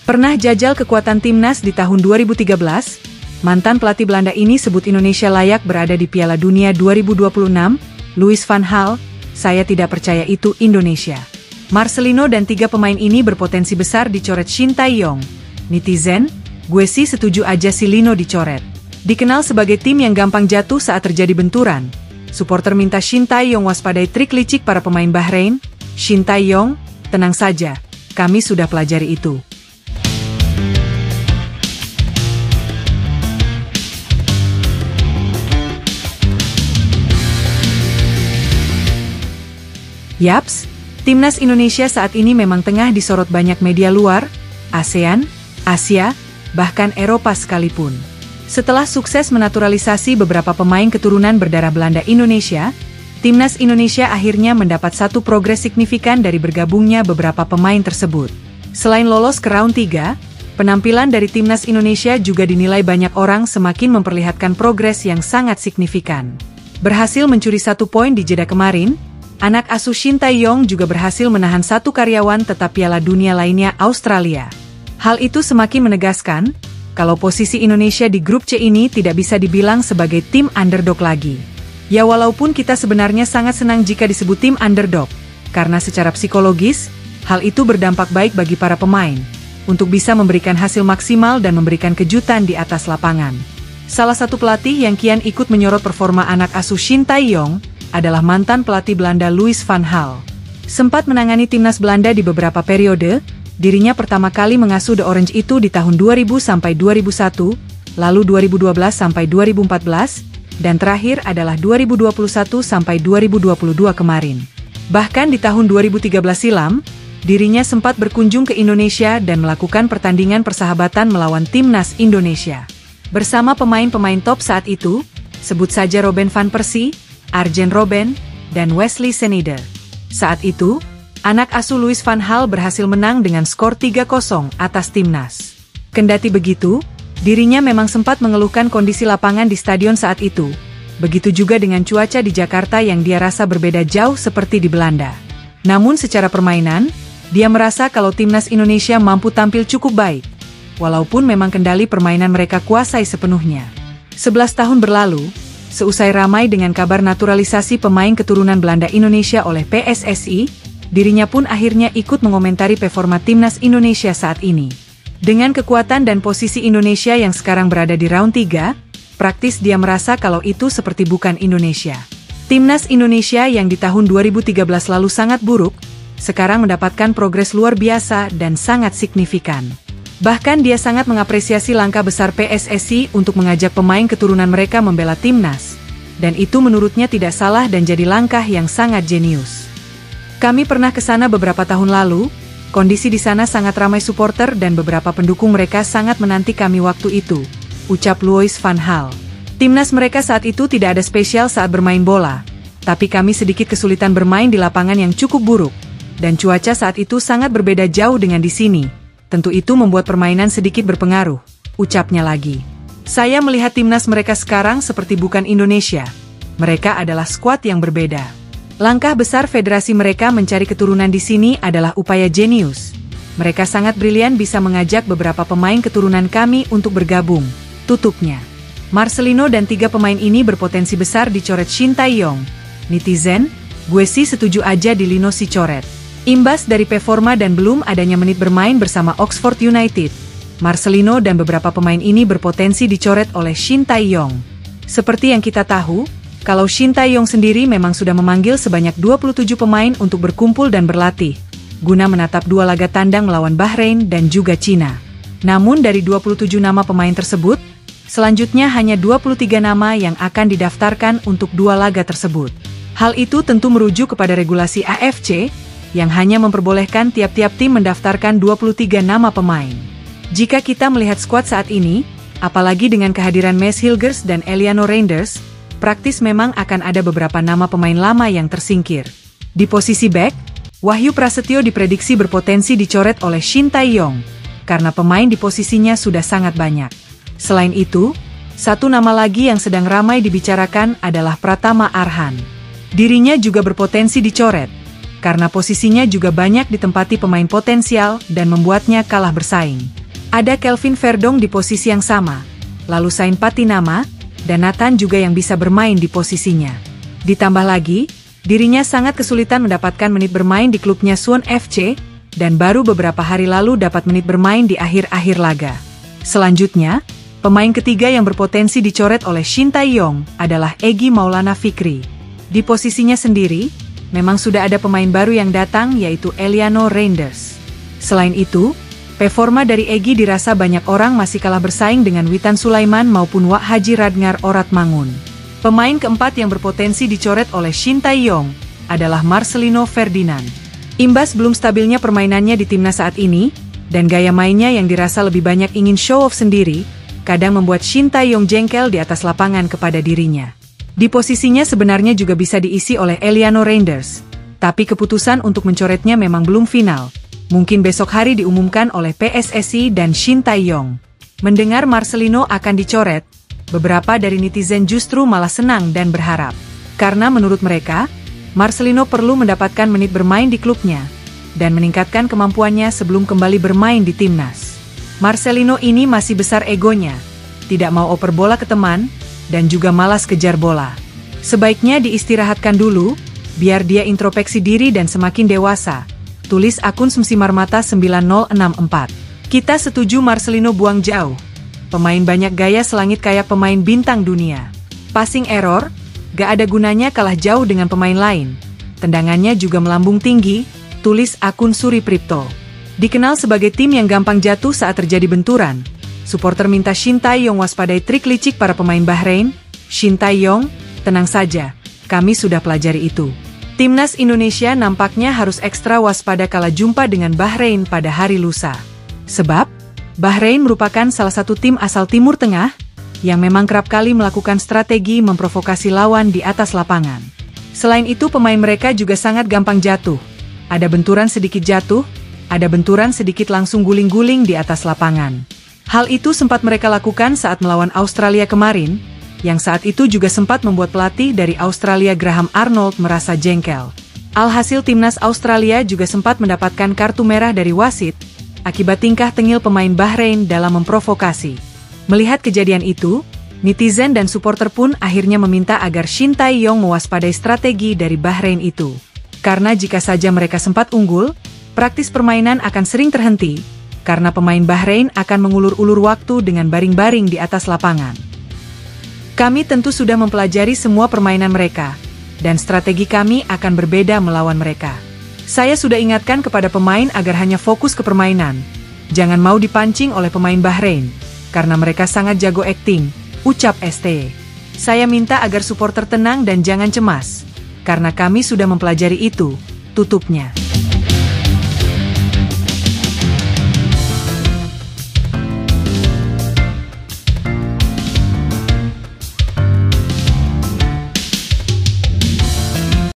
Pernah jajal kekuatan timnas di tahun 2013, mantan pelatih Belanda ini sebut Indonesia layak berada di Piala Dunia 2026, Louis van Gaal, saya tidak percaya itu Indonesia. Marcelino dan 3 pemain ini berpotensi besar dicoret Shin Tae-yong. Netizen, gue sih setuju aja si Lino dicoret. Dikenal sebagai tim yang gampang jatuh saat terjadi benturan. Supporter minta Shin Tae-yong waspadai trik licik para pemain Bahrain. Shin Tae-yong, tenang saja, kami sudah pelajari itu. Yaps, timnas Indonesia saat ini memang tengah disorot banyak media luar, ASEAN, Asia, bahkan Eropa sekalipun. Setelah sukses menaturalisasi beberapa pemain keturunan berdarah Belanda Indonesia, timnas Indonesia akhirnya mendapat satu progres signifikan dari bergabungnya beberapa pemain tersebut. Selain lolos ke round 3, penampilan dari timnas Indonesia juga dinilai banyak orang semakin memperlihatkan progres yang sangat signifikan. Berhasil mencuri 1 poin di jeda kemarin, anak asuh Shin Tae-yong juga berhasil menahan 1 karyawan tetap Piala Dunia lainnya Australia. Hal itu semakin menegaskan, kalau posisi Indonesia di grup C ini tidak bisa dibilang sebagai tim underdog lagi. Ya walaupun kita sebenarnya sangat senang jika disebut tim underdog, karena secara psikologis, hal itu berdampak baik bagi para pemain, untuk bisa memberikan hasil maksimal dan memberikan kejutan di atas lapangan. Salah satu pelatih yang kian ikut menyorot performa anak asuh Shin Tae-yong, adalah mantan pelatih Belanda Louis van Gaal. Sempat menangani timnas Belanda di beberapa periode, dirinya pertama kali mengasuh The Orange itu di tahun 2000 sampai 2001, lalu 2012 sampai 2014, dan terakhir adalah 2021 sampai 2022 kemarin. Bahkan di tahun 2013 silam, dirinya sempat berkunjung ke Indonesia dan melakukan pertandingan persahabatan melawan timnas Indonesia. Bersama pemain-pemain top saat itu, sebut saja Robben van Persie, Arjen Robben, dan Wesley Sneijder. Saat itu, anak asuh Louis van Gaal berhasil menang dengan skor 3-0 atas timnas. Kendati begitu, dirinya memang sempat mengeluhkan kondisi lapangan di stadion saat itu. Begitu juga dengan cuaca di Jakarta yang dia rasa berbeda jauh seperti di Belanda. Namun secara permainan, dia merasa kalau timnas Indonesia mampu tampil cukup baik, walaupun memang kendali permainan mereka kuasai sepenuhnya. 11 tahun berlalu, seusai ramai dengan kabar naturalisasi pemain keturunan Belanda Indonesia oleh PSSI, dirinya pun akhirnya ikut mengomentari performa timnas Indonesia saat ini. Dengan kekuatan dan posisi Indonesia yang sekarang berada di round 3, praktis dia merasa kalau itu seperti bukan Indonesia. Timnas Indonesia yang di tahun 2013 lalu sangat buruk, sekarang mendapatkan progres luar biasa dan sangat signifikan. Bahkan dia sangat mengapresiasi langkah besar PSSI untuk mengajak pemain keturunan mereka membela timnas. Dan itu menurutnya tidak salah dan jadi langkah yang sangat jenius. Kami pernah ke sana beberapa tahun lalu, kondisi di sana sangat ramai supporter dan beberapa pendukung mereka sangat menanti kami waktu itu, ucap Louis van Gaal. Timnas mereka saat itu tidak ada spesial saat bermain bola, tapi kami sedikit kesulitan bermain di lapangan yang cukup buruk, dan cuaca saat itu sangat berbeda jauh dengan di sini. Tentu itu membuat permainan sedikit berpengaruh, ucapnya lagi. Saya melihat timnas mereka sekarang seperti bukan Indonesia. Mereka adalah skuad yang berbeda. Langkah besar federasi mereka mencari keturunan di sini adalah upaya jenius. Mereka sangat brilian bisa mengajak beberapa pemain keturunan kami untuk bergabung, tutupnya. Marcelino dan 3 pemain ini berpotensi besar dicoret Shin Tae-yong. Netizen, gue sih setuju aja di Lino si coret. Imbas dari performa dan belum adanya menit bermain bersama Oxford United, Marcelino dan beberapa pemain ini berpotensi dicoret oleh Shin Tae-yong. Seperti yang kita tahu, kalau Shin Tae-yong sendiri memang sudah memanggil sebanyak 27 pemain untuk berkumpul dan berlatih, guna menatap 2 laga tandang melawan Bahrain dan juga Cina. Namun dari 27 nama pemain tersebut, selanjutnya hanya 23 nama yang akan didaftarkan untuk 2 laga tersebut. Hal itu tentu merujuk kepada regulasi AFC, yang hanya memperbolehkan tiap-tiap tim mendaftarkan 23 nama pemain. Jika kita melihat skuad saat ini, apalagi dengan kehadiran Mads Hilgers dan Eliano Reinders, praktis memang akan ada beberapa nama pemain lama yang tersingkir. Di posisi back, Wahyu Prasetyo diprediksi berpotensi dicoret oleh Shin Tae-yong, karena pemain di posisinya sudah sangat banyak. Selain itu, satu nama lagi yang sedang ramai dibicarakan adalah Pratama Arhan. Dirinya juga berpotensi dicoret, karena posisinya juga banyak ditempati pemain potensial dan membuatnya kalah bersaing. Ada Kelvin Verdong di posisi yang sama, lalu Sain Patinama, dan Nathan juga yang bisa bermain di posisinya. Ditambah lagi, dirinya sangat kesulitan mendapatkan menit bermain di klubnya Suwon FC, dan baru beberapa hari lalu dapat menit bermain di akhir-akhir laga. Selanjutnya, pemain ketiga yang berpotensi dicoret oleh Shin Tae-yong adalah Egy Maulana Fikri. Di posisinya sendiri, memang sudah ada pemain baru yang datang yaitu Eliano Reinders. Selain itu, performa dari Egy dirasa banyak orang masih kalah bersaing dengan Witan Sulaiman maupun Wak Haji Radngar Oratmangun. Pemain keempat yang berpotensi dicoret oleh Shin Tae-yong adalah Marcelino Ferdinand. Imbas belum stabilnya permainannya di timnas saat ini, dan gaya mainnya yang dirasa lebih banyak ingin show off sendiri, kadang membuat Shin Tae-yong jengkel di atas lapangan kepada dirinya. Di posisinya sebenarnya juga bisa diisi oleh Eliano Reinders, tapi keputusan untuk mencoretnya memang belum final. Mungkin besok hari diumumkan oleh PSSI dan Shin Tae-yong. Mendengar Marcelino akan dicoret, beberapa dari netizen justru malah senang dan berharap. Karena menurut mereka, Marcelino perlu mendapatkan menit bermain di klubnya, dan meningkatkan kemampuannya sebelum kembali bermain di timnas. Marcelino ini masih besar egonya, tidak mau oper bola ke teman, dan juga malas kejar bola. Sebaiknya diistirahatkan dulu, biar dia introspeksi diri dan semakin dewasa. Tulis akun Semsimarmata 9064. Kita setuju Marcelino buang jauh. Pemain banyak gaya selangit kayak pemain bintang dunia. Passing error, gak ada gunanya kalah jauh dengan pemain lain. Tendangannya juga melambung tinggi, tulis akun Suri Pripto. Dikenal sebagai tim yang gampang jatuh saat terjadi benturan. Supporter minta Shin Tae-yong waspadai trik licik para pemain Bahrain. Shin Tae-yong, tenang saja, kami sudah pelajari itu. Timnas Indonesia nampaknya harus ekstra waspada kala jumpa dengan Bahrain pada hari lusa. Sebab, Bahrain merupakan salah satu tim asal Timur Tengah, yang memang kerap kali melakukan strategi memprovokasi lawan di atas lapangan. Selain itu pemain mereka juga sangat gampang jatuh. Ada benturan sedikit jatuh, ada benturan sedikit langsung guling-guling di atas lapangan. Hal itu sempat mereka lakukan saat melawan Australia kemarin, yang saat itu juga sempat membuat pelatih dari Australia Graham Arnold merasa jengkel. Alhasil timnas Australia juga sempat mendapatkan kartu merah dari wasit, akibat tingkah tengil pemain Bahrain dalam memprovokasi. Melihat kejadian itu, netizen dan supporter pun akhirnya meminta agar Shin Tae-yong mewaspadai strategi dari Bahrain itu. Karena jika saja mereka sempat unggul, praktis permainan akan sering terhenti, karena pemain Bahrain akan mengulur-ulur waktu dengan baring-baring di atas lapangan. Kami tentu sudah mempelajari semua permainan mereka, dan strategi kami akan berbeda melawan mereka. Saya sudah ingatkan kepada pemain agar hanya fokus ke permainan. Jangan mau dipancing oleh pemain Bahrain, karena mereka sangat jago acting, ucap ST. Saya minta agar supporter tenang dan jangan cemas, karena kami sudah mempelajari itu, tutupnya.